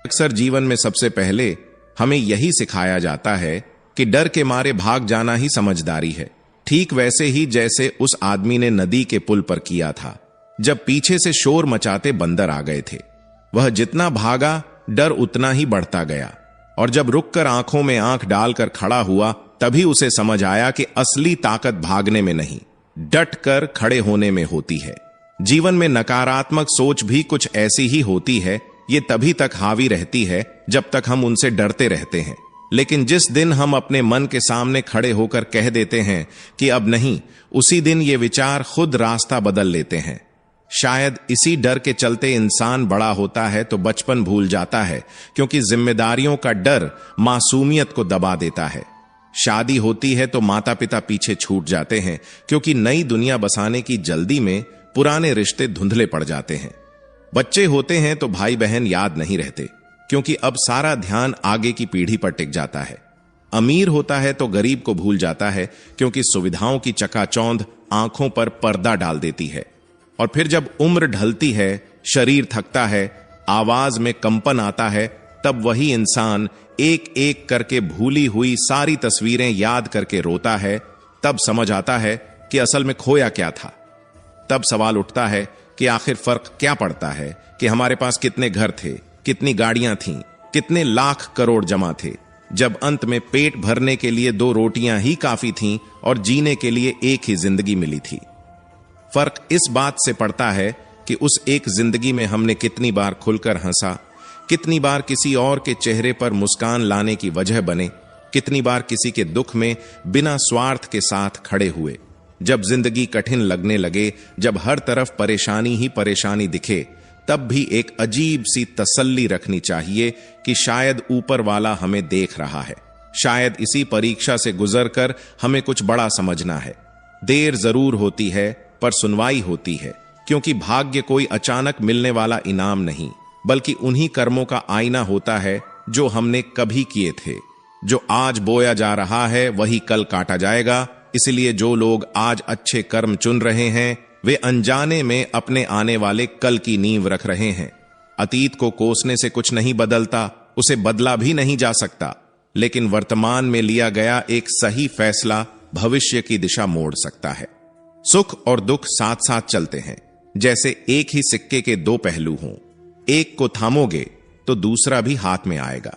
अक्सर जीवन में सबसे पहले हमें यही सिखाया जाता है कि डर के मारे भाग जाना ही समझदारी है। ठीक वैसे ही जैसे उस आदमी ने नदी के पुल पर किया था, जब पीछे से शोर मचाते बंदर आ गए थे। वह जितना भागा डर उतना ही बढ़ता गया, और जब रुककर आंखों में आंख डालकर खड़ा हुआ तभी उसे समझ आया कि असली ताकत भागने में नहीं, डट कर खड़े होने में होती है। जीवन में नकारात्मक सोच भी कुछ ऐसी ही होती है। ये तभी तक हावी रहती है जब तक हम उनसे डरते रहते हैं, लेकिन जिस दिन हम अपने मन के सामने खड़े होकर कह देते हैं कि अब नहीं, उसी दिन ये विचार खुद रास्ता बदल लेते हैं। शायद इसी डर के चलते इंसान बड़ा होता है तो बचपन भूल जाता है, क्योंकि जिम्मेदारियों का डर मासूमियत को दबा देता है। शादी होती है तो माता पिता पीछे छूट जाते हैं, क्योंकि नई दुनिया बसाने की जल्दी में पुराने रिश्ते धुंधले पड़ जाते हैं। बच्चे होते हैं तो भाई बहन याद नहीं रहते, क्योंकि अब सारा ध्यान आगे की पीढ़ी पर टिक जाता है। अमीर होता है तो गरीब को भूल जाता है, क्योंकि सुविधाओं की चकाचौंध आंखों पर पर्दा डाल देती है। और फिर जब उम्र ढलती है, शरीर थकता है, आवाज में कंपन आता है, तब वही इंसान एक एक करके भूली हुई सारी तस्वीरें याद करके रोता है। तब समझ आता है कि असल में खोया क्या था। तब सवाल उठता है कि आखिर फर्क क्या पड़ता है कि हमारे पास कितने घर थे, कितनी गाड़ियां थीं, कितने लाख करोड़ जमा थे, जब अंत में पेट भरने के लिए 2 रोटियां ही काफी थीं और जीने के लिए एक ही जिंदगी मिली थी। फर्क इस बात से पड़ता है कि उस एक जिंदगी में हमने कितनी बार खुलकर हंसा, कितनी बार किसी और के चेहरे पर मुस्कान लाने की वजह बने, कितनी बार किसी के दुख में बिना स्वार्थ के साथ खड़े हुए। जब जिंदगी कठिन लगने लगे, जब हर तरफ परेशानी ही परेशानी दिखे, तब भी एक अजीब सी तसल्ली रखनी चाहिए कि शायद ऊपर वाला हमें देख रहा है। शायद इसी परीक्षा से गुजरकर हमें कुछ बड़ा समझना है। देर जरूर होती है पर सुनवाई होती है, क्योंकि भाग्य कोई अचानक मिलने वाला इनाम नहीं, बल्कि उन्हीं कर्मों का आईना होता है जो हमने कभी किए थे। जो आज बोया जा रहा है वही कल काटा जाएगा। इसलिए जो लोग आज अच्छे कर्म चुन रहे हैं, वे अनजाने में अपने आने वाले कल की नींव रख रहे हैं। अतीत को कोसने से कुछ नहीं बदलता, उसे बदला भी नहीं जा सकता, लेकिन वर्तमान में लिया गया एक सही फैसला भविष्य की दिशा मोड़ सकता है। सुख और दुख साथ साथ चलते हैं, जैसे एक ही सिक्के के 2 पहलू हों। एक को थामोगे तो दूसरा भी हाथ में आएगा।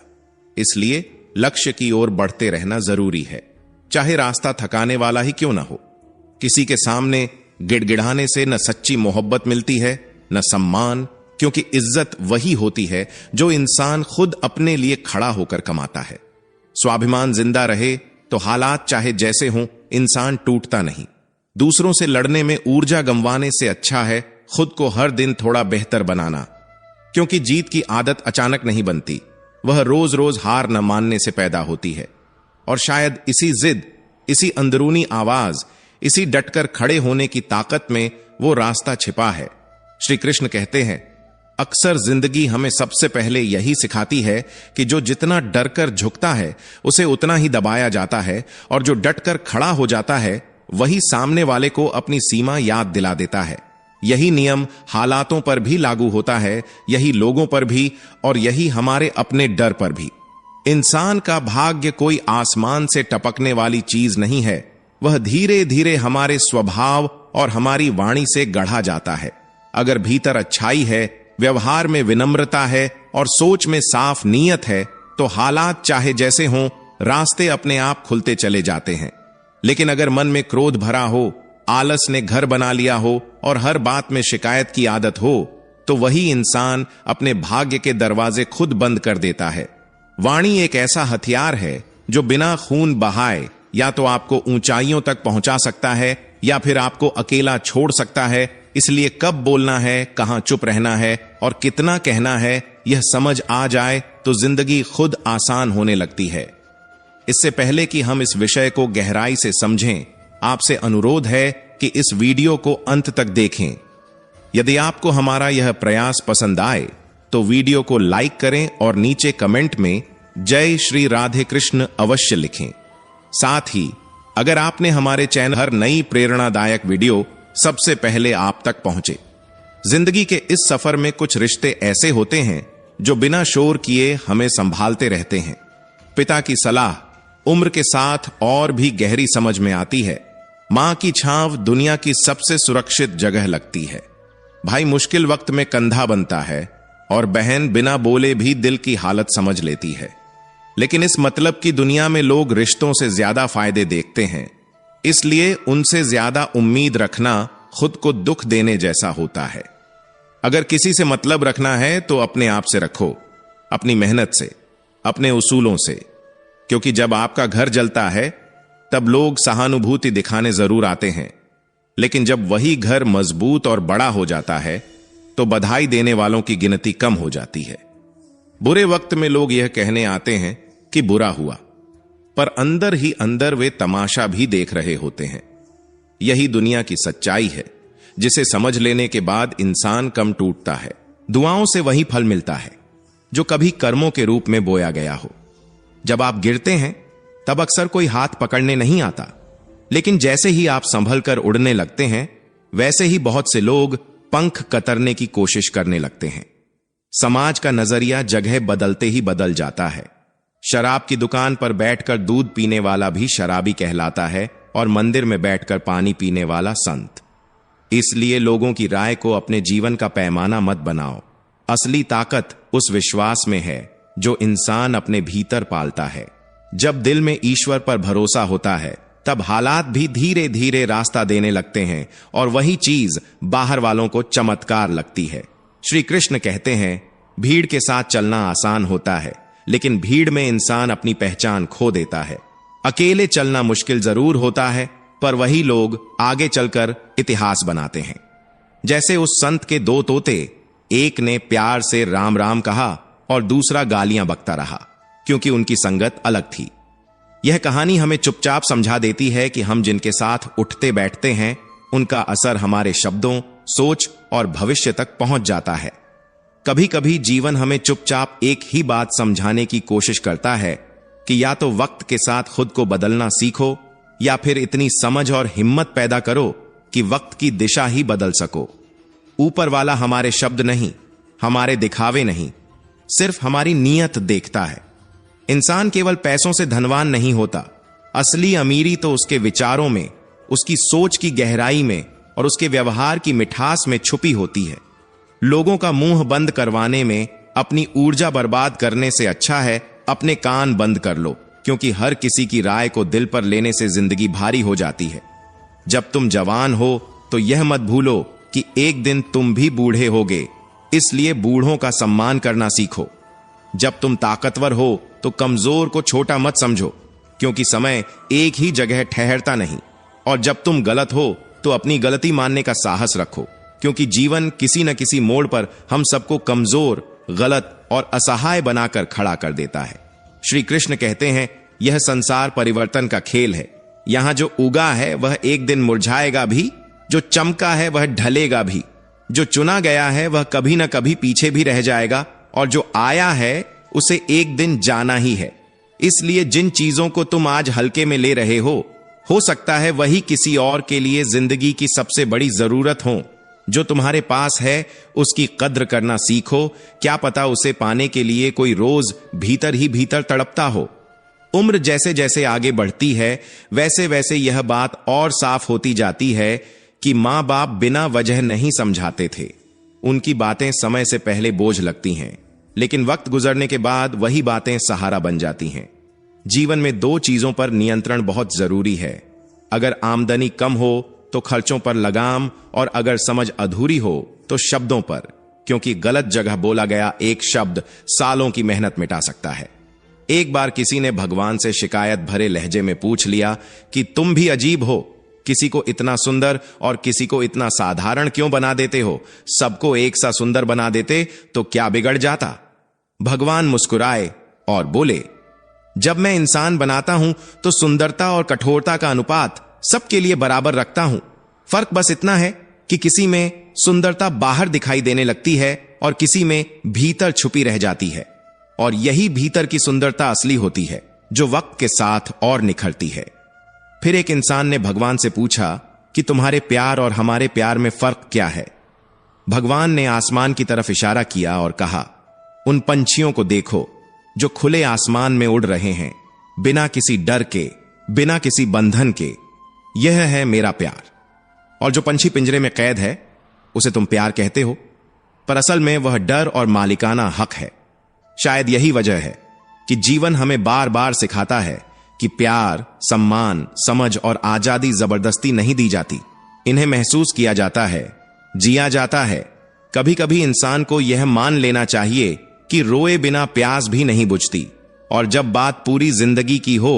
इसलिए लक्ष्य की ओर बढ़ते रहना जरूरी है, चाहे रास्ता थकाने वाला ही क्यों ना हो। किसी के सामने गिड़गिड़ाने से न सच्ची मोहब्बत मिलती है, न सम्मान, क्योंकि इज्जत वही होती है जो इंसान खुद अपने लिए खड़ा होकर कमाता है। स्वाभिमान जिंदा रहे तो हालात चाहे जैसे हों, इंसान टूटता नहीं। दूसरों से लड़ने में ऊर्जा गंवाने से अच्छा है खुद को हर दिन थोड़ा बेहतर बनाना, क्योंकि जीत की आदत अचानक नहीं बनती, वह रोज रोज हार न मानने से पैदा होती है। और शायद इसी जिद, इसी अंदरूनी आवाज, इसी डटकर खड़े होने की ताकत में वो रास्ता छिपा है। श्री कृष्ण कहते हैं, अक्सर जिंदगी हमें सबसे पहले यही सिखाती है कि जो जितना डरकर झुकता है उसे उतना ही दबाया जाता है, और जो डटकर खड़ा हो जाता है वही सामने वाले को अपनी सीमा याद दिला देता है। यही नियम हालातों पर भी लागू होता है, यही लोगों पर भी, और यही हमारे अपने डर पर भी। इंसान का भाग्य कोई आसमान से टपकने वाली चीज नहीं है, वह धीरे धीरे हमारे स्वभाव और हमारी वाणी से गढ़ा जाता है। अगर भीतर अच्छाई है, व्यवहार में विनम्रता है और सोच में साफ नीयत है, तो हालात चाहे जैसे हों, रास्ते अपने आप खुलते चले जाते हैं। लेकिन अगर मन में क्रोध भरा हो, आलस ने घर बना लिया हो और हर बात में शिकायत की आदत हो, तो वही इंसान अपने भाग्य के दरवाजे खुद बंद कर देता है। वाणी एक ऐसा हथियार है जो बिना खून बहाए या तो आपको ऊंचाइयों तक पहुंचा सकता है या फिर आपको अकेला छोड़ सकता है। इसलिए कब बोलना है, कहां चुप रहना है और कितना कहना है, यह समझ आ जाए तो जिंदगी खुद आसान होने लगती है। इससे पहले कि हम इस विषय को गहराई से समझें, आपसे अनुरोध है कि इस वीडियो को अंत तक देखें। यदि आपको हमारा यह प्रयास पसंद आए तो वीडियो को लाइक करें और नीचे कमेंट में जय श्री राधे कृष्ण अवश्य लिखें। साथ ही अगर आपने हमारे चैनल हर नई प्रेरणादायक वीडियो सबसे पहले आप तक पहुंचे। जिंदगी के इस सफर में कुछ रिश्ते ऐसे होते हैं जो बिना शोर किए हमें संभालते रहते हैं। पिता की सलाह उम्र के साथ और भी गहरी समझ में आती है। मां की छांव दुनिया की सबसे सुरक्षित जगह लगती है। भाई मुश्किल वक्त में कंधा बनता है और बहन बिना बोले भी दिल की हालत समझ लेती है। लेकिन इस मतलब की दुनिया में लोग रिश्तों से ज्यादा फायदे देखते हैं, इसलिए उनसे ज्यादा उम्मीद रखना खुद को दुख देने जैसा होता है। अगर किसी से मतलब रखना है तो अपने आप से रखो, अपनी मेहनत से, अपने उसूलों से, क्योंकि जब आपका घर जलता है तब लोग सहानुभूति दिखाने जरूर आते हैं, लेकिन जब वही घर मजबूत और बड़ा हो जाता है तो बधाई देने वालों की गिनती कम हो जाती है। बुरे वक्त में लोग यह कहने आते हैं कि बुरा हुआ, पर अंदर ही अंदर वे तमाशा भी देख रहे होते हैं। यही दुनिया की सच्चाई है, जिसे समझ लेने के बाद इंसान कम टूटता है। दुआओं से वही फल मिलता है जो कभी कर्मों के रूप में बोया गया हो। जब आप गिरते हैं तब अक्सर कोई हाथ पकड़ने नहीं आता, लेकिन जैसे ही आप संभल कर उड़ने लगते हैं वैसे ही बहुत से लोग पंख कतरने की कोशिश करने लगते हैं। समाज का नजरिया जगह बदलते ही बदल जाता है। शराब की दुकान पर बैठकर दूध पीने वाला भी शराबी कहलाता है और मंदिर में बैठकर पानी पीने वाला संत। इसलिए लोगों की राय को अपने जीवन का पैमाना मत बनाओ। असली ताकत उस विश्वास में है जो इंसान अपने भीतर पालता है। जब दिल में ईश्वर पर भरोसा होता है तब हालात भी धीरे धीरे रास्ता देने लगते हैं और वही चीज बाहर वालों को चमत्कार लगती है। श्री कृष्ण कहते हैं, भीड़ के साथ चलना आसान होता है, लेकिन भीड़ में इंसान अपनी पहचान खो देता है। अकेले चलना मुश्किल जरूर होता है, पर वही लोग आगे चलकर इतिहास बनाते हैं। जैसे उस संत के दो तोते, एक ने प्यार से राम राम कहा और दूसरा गालियां बकता रहा, क्योंकि उनकी संगत अलग थी। यह कहानी हमें चुपचाप समझा देती है कि हम जिनके साथ उठते बैठते हैं उनका असर हमारे शब्दों, सोच और भविष्य तक पहुंच जाता है। कभी कभी जीवन हमें चुपचाप एक ही बात समझाने की कोशिश करता है कि या तो वक्त के साथ खुद को बदलना सीखो, या फिर इतनी समझ और हिम्मत पैदा करो कि वक्त की दिशा ही बदल सको। ऊपर वाला हमारे शब्द नहीं, हमारे दिखावे नहीं, सिर्फ हमारी नीयत देखता है। इंसान केवल पैसों से धनवान नहीं होता, असली अमीरी तो उसके विचारों में, उसकी सोच की गहराई में और उसके व्यवहार की मिठास में छुपी होती है। लोगों का मुंह बंद करवाने में अपनी ऊर्जा बर्बाद करने से अच्छा है अपने कान बंद कर लो, क्योंकि हर किसी की राय को दिल पर लेने से जिंदगी भारी हो जाती है। जब तुम जवान हो तो यह मत भूलो कि एक दिन तुम भी बूढ़े होगे, इसलिए बूढ़ों का सम्मान करना सीखो। जब तुम ताकतवर हो तो कमजोर को छोटा मत समझो, क्योंकि समय एक ही जगह ठहरता नहीं। और जब तुम गलत हो तो अपनी गलती मानने का साहस रखो, क्योंकि जीवन किसी न किसी मोड़ पर हम सबको कमजोर, गलत और असहाय बनाकर खड़ा कर देता है। श्री कृष्ण कहते हैं, यह संसार परिवर्तन का खेल है। यहां जो उगा है वह एक दिन मुरझाएगा भी, जो चमका है वह ढलेगा भी, जो चुना गया है वह कभी न कभी पीछे भी रह जाएगा, और जो आया है उसे एक दिन जाना ही है। इसलिए जिन चीजों को तुम आज हल्के में ले रहे हो सकता है वही किसी और के लिए जिंदगी की सबसे बड़ी जरूरत हो। जो तुम्हारे पास है उसकी कद्र करना सीखो, क्या पता उसे पाने के लिए कोई रोज भीतर ही भीतर तड़पता हो। उम्र जैसे जैसे आगे बढ़ती है वैसे वैसे यह बात और साफ होती जाती है कि मां बाप बिना वजह नहीं समझाते थे। उनकी बातें समय से पहले बोझ लगती हैं, लेकिन वक्त गुजरने के बाद वही बातें सहारा बन जाती हैं। जीवन में दो चीजों पर नियंत्रण बहुत जरूरी है। अगर आमदनी कम हो तो खर्चों पर लगाम, और अगर समझ अधूरी हो तो शब्दों पर, क्योंकि गलत जगह बोला गया एक शब्द सालों की मेहनत मिटा सकता है। एक बार किसी ने भगवान से शिकायत भरे लहजे में पूछ लिया कि तुम भी अजीब हो, किसी को इतना सुंदर और किसी को इतना साधारण क्यों बना देते हो? सबको एक सा सुंदर बना देते तो क्या बिगड़ जाता? भगवान मुस्कुराए और बोले, जब मैं इंसान बनाता हूं तो सुंदरता और कठोरता का अनुपात सबके लिए बराबर रखता हूं। फर्क बस इतना है कि किसी में सुंदरता बाहर दिखाई देने लगती है और किसी में भीतर छुपी रह जाती है, और यही भीतर की सुंदरता असली होती है जो वक्त के साथ और निखरती है। फिर एक इंसान ने भगवान से पूछा कि तुम्हारे प्यार और हमारे प्यार में फर्क क्या है? भगवान ने आसमान की तरफ इशारा किया और कहा, उन पंछियों को देखो जो खुले आसमान में उड़ रहे हैं, बिना किसी डर के, बिना किसी बंधन के। यह है मेरा प्यार। और जो पंछी पिंजरे में कैद है, उसे तुम प्यार कहते हो, पर असल में वह डर और मालिकाना हक है। शायद यही वजह है कि जीवन हमें बार बार सिखाता है कि प्यार, सम्मान, समझ और आजादी जबरदस्ती नहीं दी जाती। इन्हें महसूस किया जाता है, जिया जाता है। कभी कभी इंसान को यह मान लेना चाहिए कि रोए बिना प्यास भी नहीं बुझती, और जब बात पूरी जिंदगी की हो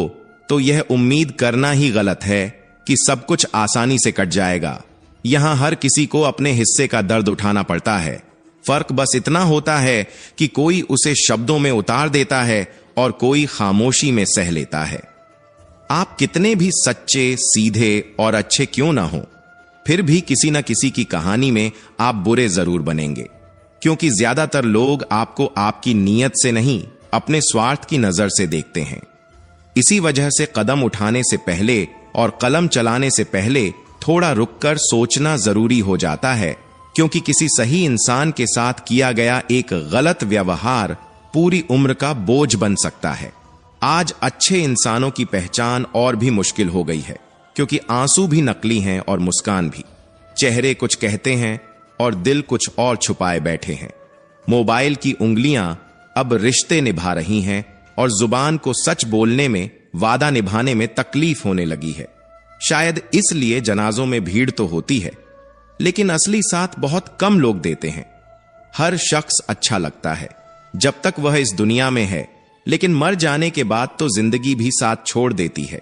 तो यह उम्मीद करना ही गलत है कि सब कुछ आसानी से कट जाएगा। यहां हर किसी को अपने हिस्से का दर्द उठाना पड़ता है। फर्क बस इतना होता है कि कोई उसे शब्दों में उतार देता है और कोई खामोशी में सह लेता है। आप कितने भी सच्चे, सीधे और अच्छे क्यों ना हो, फिर भी किसी न किसी की कहानी में आप बुरे जरूर बनेंगे, क्योंकि ज्यादातर लोग आपको आपकी नीयत से नहीं, अपने स्वार्थ की नजर से देखते हैं। इसी वजह से कदम उठाने से पहले और कलम चलाने से पहले थोड़ा रुककर सोचना जरूरी हो जाता है, क्योंकि किसी सही इंसान के साथ किया गया एक गलत व्यवहार पूरी उम्र का बोझ बन सकता है। आज अच्छे इंसानों की पहचान और भी मुश्किल हो गई है, क्योंकि आंसू भी नकली हैं और मुस्कान भी। चेहरे कुछ कहते हैं और दिल कुछ और छुपाए बैठे हैं। मोबाइल की उंगलियां अब रिश्ते निभा रही हैं और जुबान को सच बोलने में, वादा निभाने में तकलीफ होने लगी है। शायद इसलिए जनाजों में भीड़ तो होती है, लेकिन असली साथ बहुत कम लोग देते हैं। हर शख्स अच्छा लगता है जब तक वह इस दुनिया में है, लेकिन मर जाने के बाद तो जिंदगी भी साथ छोड़ देती है।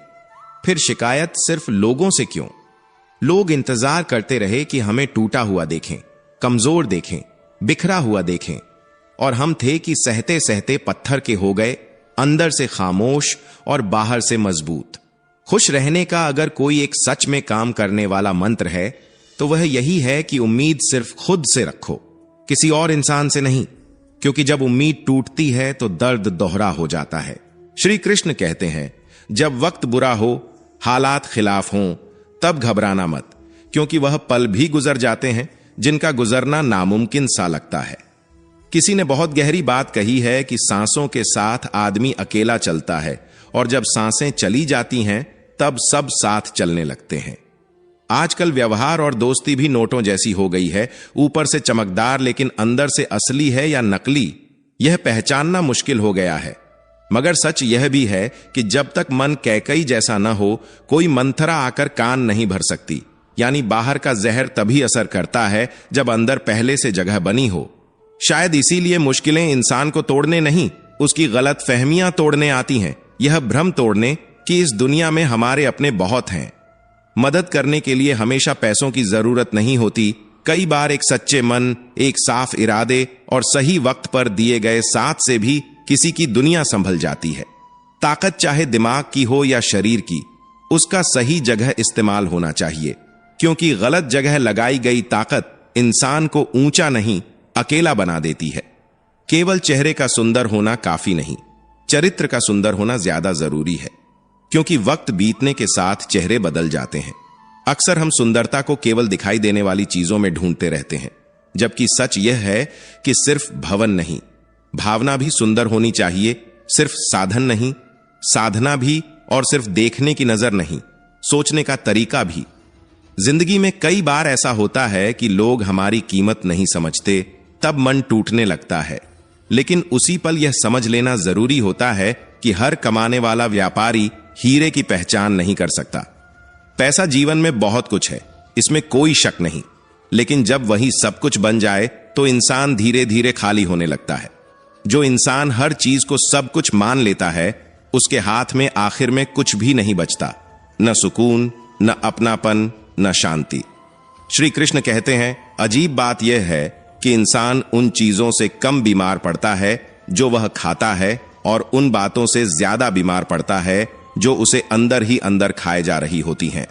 फिर शिकायत सिर्फ लोगों से क्यों? लोग इंतजार करते रहे कि हमें टूटा हुआ देखें, कमजोर देखें, बिखरा हुआ देखें, और हम थे कि सहते सहते पत्थर के हो गए, अंदर से खामोश और बाहर से मजबूत। खुश रहने का अगर कोई एक सच में काम करने वाला मंत्र है तो वह यही है कि उम्मीद सिर्फ खुद से रखो, किसी और इंसान से नहीं, क्योंकि जब उम्मीद टूटती है तो दर्द दोहरा हो जाता है। श्री कृष्ण कहते हैं, जब वक्त बुरा हो, हालात खिलाफ हों, तब घबराना मत, क्योंकि वह पल भी गुजर जाते हैं जिनका गुजरना नामुमकिन सा लगता है। किसी ने बहुत गहरी बात कही है कि सांसों के साथ आदमी अकेला चलता है, और जब सांसें चली जाती हैं तब सब साथ चलने लगते हैं। आजकल व्यवहार और दोस्ती भी नोटों जैसी हो गई है, ऊपर से चमकदार लेकिन अंदर से असली है या नकली, यह पहचानना मुश्किल हो गया है। मगर सच यह भी है कि जब तक मन कैकई जैसा न हो, कोई मंथरा आकर कान नहीं भर सकती। यानी बाहर का जहर तभी असर करता है जब अंदर पहले से जगह बनी हो। शायद इसीलिए मुश्किलें इंसान को तोड़ने नहीं, उसकी गलत फहमियां तोड़ने आती हैं, यह भ्रम तोड़ने कि इस दुनिया में हमारे अपने बहुत हैं। मदद करने के लिए हमेशा पैसों की जरूरत नहीं होती। कई बार एक सच्चे मन, एक साफ इरादे और सही वक्त पर दिए गए साथ से भी किसी की दुनिया संभल जाती है। ताकत चाहे दिमाग की हो या शरीर की, उसका सही जगह इस्तेमाल होना चाहिए, क्योंकि गलत जगह लगाई गई ताकत इंसान को ऊंचा नहीं, अकेला बना देती है। केवल चेहरे का सुंदर होना काफी नहीं, चरित्र का सुंदर होना ज्यादा जरूरी है, क्योंकि वक्त बीतने के साथ चेहरे बदल जाते हैं। अक्सर हम सुंदरता को केवल दिखाई देने वाली चीजों में ढूंढते रहते हैं, जबकि सच यह है कि सिर्फ भवन नहीं, भावना भी सुंदर होनी चाहिए। सिर्फ साधन नहीं, साधना भी, और सिर्फ देखने की नजर नहीं, सोचने का तरीका भी। जिंदगी में कई बार ऐसा होता है कि लोग हमारी कीमत नहीं समझते, तब मन टूटने लगता है। लेकिन उसी पल यह समझ लेना जरूरी होता है कि हर कमाने वाला व्यापारी हीरे की पहचान नहीं कर सकता। पैसा जीवन में बहुत कुछ है, इसमें कोई शक नहीं, लेकिन जब वही सब कुछ बन जाए तो इंसान धीरे धीरे खाली होने लगता है। जो इंसान हर चीज को सब कुछ मान लेता है, उसके हाथ में आखिर में कुछ भी नहीं बचता, न सुकून, न अपनापन, न शांति। श्री कृष्ण कहते हैं, अजीब बात यह है कि इंसान उन चीजों से कम बीमार पड़ता है जो वह खाता है, और उन बातों से ज्यादा बीमार पड़ता है जो उसे अंदर ही अंदर खाए जा रही होती हैं।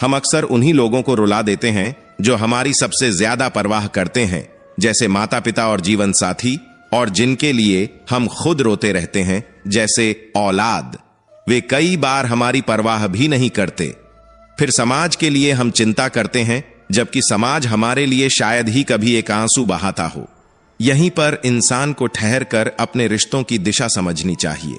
हम अक्सर उन्हीं लोगों को रुला देते हैं जो हमारी सबसे ज्यादा परवाह करते हैं, जैसे माता पिता और जीवन साथी, और जिनके लिए हम खुद रोते रहते हैं, जैसे औलाद। वे कई बार हमारी परवाह भी नहीं करते। फिर समाज के लिए हम चिंता करते हैं, जबकि समाज हमारे लिए शायद ही कभी एक आंसू बहाता हो। यहीं पर इंसान को ठहर कर अपने रिश्तों की दिशा समझनी चाहिए।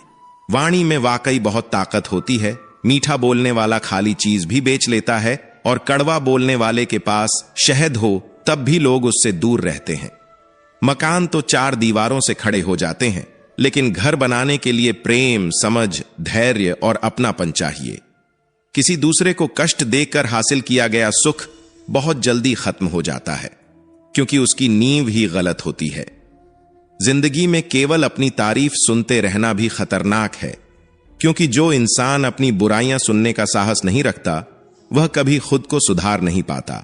वाणी में वाकई बहुत ताकत होती है। मीठा बोलने वाला खाली चीज भी बेच लेता है और कड़वा बोलने वाले के पास शहद हो तब भी लोग उससे दूर रहते हैं। मकान तो 4 दीवारों से खड़े हो जाते हैं, लेकिन घर बनाने के लिए प्रेम, समझ, धैर्य और अपनापन चाहिए। किसी दूसरे को कष्ट देकर हासिल किया गया सुख बहुत जल्दी खत्म हो जाता है, क्योंकि उसकी नींव ही गलत होती है। जिंदगी में केवल अपनी तारीफ सुनते रहना भी खतरनाक है, क्योंकि जो इंसान अपनी बुराइयां सुनने का साहस नहीं रखता, वह कभी खुद को सुधार नहीं पाता।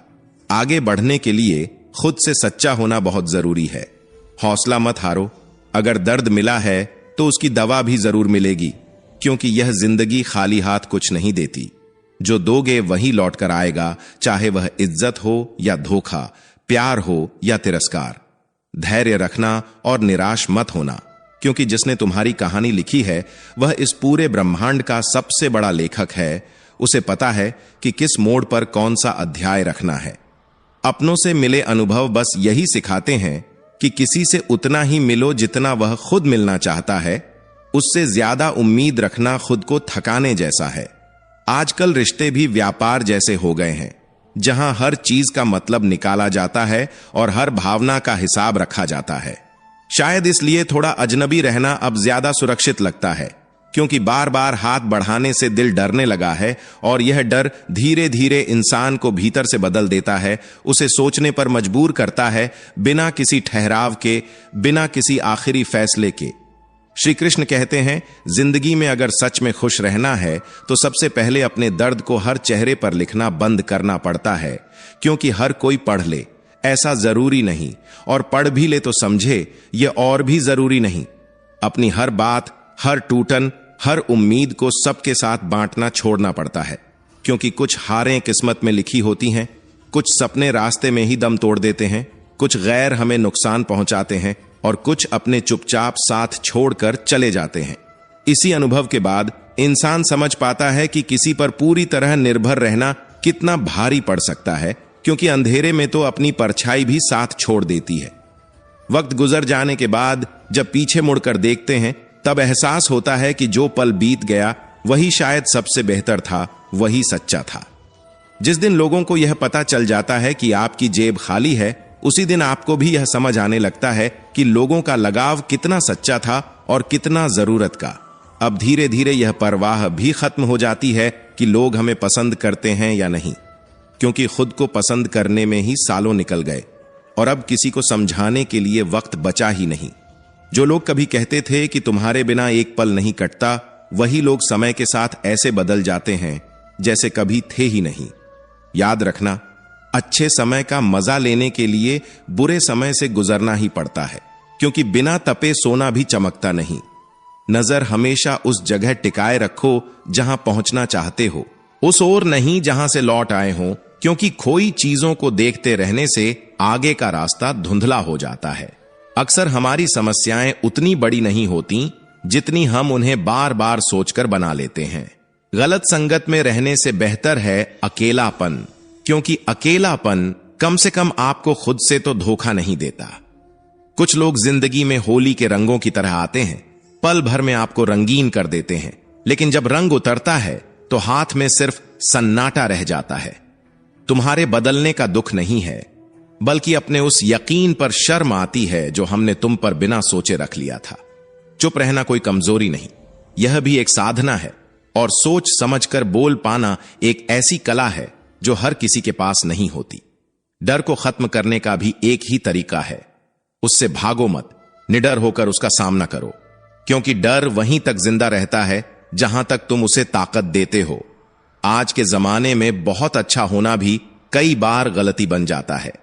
आगे बढ़ने के लिए खुद से सच्चा होना बहुत जरूरी है। हौसला मत हारो। अगर दर्द मिला है तो उसकी दवा भी जरूर मिलेगी, क्योंकि यह जिंदगी खाली हाथ कुछ नहीं देती। जो दोगे वही लौट कर आएगा, चाहे वह इज्जत हो या धोखा, प्यार हो या तिरस्कार। धैर्य रखना और निराश मत होना, क्योंकि जिसने तुम्हारी कहानी लिखी है वह इस पूरे ब्रह्मांड का सबसे बड़ा लेखक है। उसे पता है कि किस मोड़ पर कौन सा अध्याय रखना है। अपनों से मिले अनुभव बस यही सिखाते हैं कि किसी से उतना ही मिलो जितना वह खुद मिलना चाहता है। उससे ज्यादा उम्मीद रखना खुद को थकाने जैसा है। आजकल रिश्ते भी व्यापार जैसे हो गए हैं, जहां हर चीज का मतलब निकाला जाता है और हर भावना का हिसाब रखा जाता है। शायद इसलिए थोड़ा अजनबी रहना अब ज्यादा सुरक्षित लगता है, क्योंकि बार बार हाथ बढ़ाने से दिल डरने लगा है और यह डर धीरे धीरे इंसान को भीतर से बदल देता है। उसे सोचने पर मजबूर करता है, बिना किसी ठहराव के, बिना किसी आखिरी फैसले के। श्री कृष्ण कहते हैं, जिंदगी में अगर सच में खुश रहना है तो सबसे पहले अपने दर्द को हर चेहरे पर लिखना बंद करना पड़ता है, क्योंकि हर कोई पढ़ ले ऐसा जरूरी नहीं, और पढ़ भी ले तो समझे यह और भी जरूरी नहीं। अपनी हर बात, हर टूटन, हर उम्मीद को सबके साथ बांटना छोड़ना पड़ता है, क्योंकि कुछ हारें किस्मत में लिखी होती हैं, कुछ सपने रास्ते में ही दम तोड़ देते हैं, कुछ गैर हमें नुकसान पहुंचाते हैं और कुछ अपने चुपचाप साथ छोड़कर चले जाते हैं। इसी अनुभव के बाद इंसान समझ पाता है कि किसी पर पूरी तरह निर्भर रहना कितना भारी पड़ सकता है, क्योंकि अंधेरे में तो अपनी परछाई भी साथ छोड़ देती है। वक्त गुजर जाने के बाद जब पीछे मुड़कर देखते हैं, तब एहसास होता है कि जो पल बीत गया वही शायद सबसे बेहतर था, वही सच्चा था। जिस दिन लोगों को यह पता चल जाता है कि आपकी जेब खाली है, उसी दिन आपको भी यह समझ आने लगता है कि लोगों का लगाव कितना सच्चा था और कितना जरूरत का। अब धीरे धीरे यह परवाह भी खत्म हो जाती है कि लोग हमें पसंद करते हैं या नहीं, क्योंकि खुद को पसंद करने में ही सालों निकल गए और अब किसी को समझाने के लिए वक्त बचा ही नहीं। जो लोग कभी कहते थे कि तुम्हारे बिना एक पल नहीं कटता, वही लोग समय के साथ ऐसे बदल जाते हैं जैसे कभी थे ही नहीं। याद रखना, अच्छे समय का मजा लेने के लिए बुरे समय से गुजरना ही पड़ता है, क्योंकि बिना तपे सोना भी चमकता नहीं। नजर हमेशा उस जगह टिकाए रखो जहां पहुंचना चाहते हो, उस ओर नहीं जहां से लौट आए हो, क्योंकि खोई चीजों को देखते रहने से आगे का रास्ता धुंधला हो जाता है। अक्सर हमारी समस्याएं उतनी बड़ी नहीं होती जितनी हम उन्हें बार बार सोचकर बना लेते हैं। गलत संगत में रहने से बेहतर है अकेलापन, क्योंकि अकेलापन कम से कम आपको खुद से तो धोखा नहीं देता। कुछ लोग जिंदगी में होली के रंगों की तरह आते हैं, पल भर में आपको रंगीन कर देते हैं, लेकिन जब रंग उतरता है तो हाथ में सिर्फ सन्नाटा रह जाता है। तुम्हारे बदलने का दुख नहीं है, बल्कि अपने उस यकीन पर शर्म आती है जो हमने तुम पर बिना सोचे रख लिया था। चुप रहना कोई कमजोरी नहीं, यह भी एक साधना है, और सोच समझकर बोल पाना एक ऐसी कला है जो हर किसी के पास नहीं होती। डर को खत्म करने का भी एक ही तरीका है, उससे भागो मत, निडर होकर उसका सामना करो, क्योंकि डर वहीं तक जिंदा रहता है जहां तक तुम उसे ताकत देते हो। आज के जमाने में बहुत अच्छा होना भी कई बार गलती बन जाता है,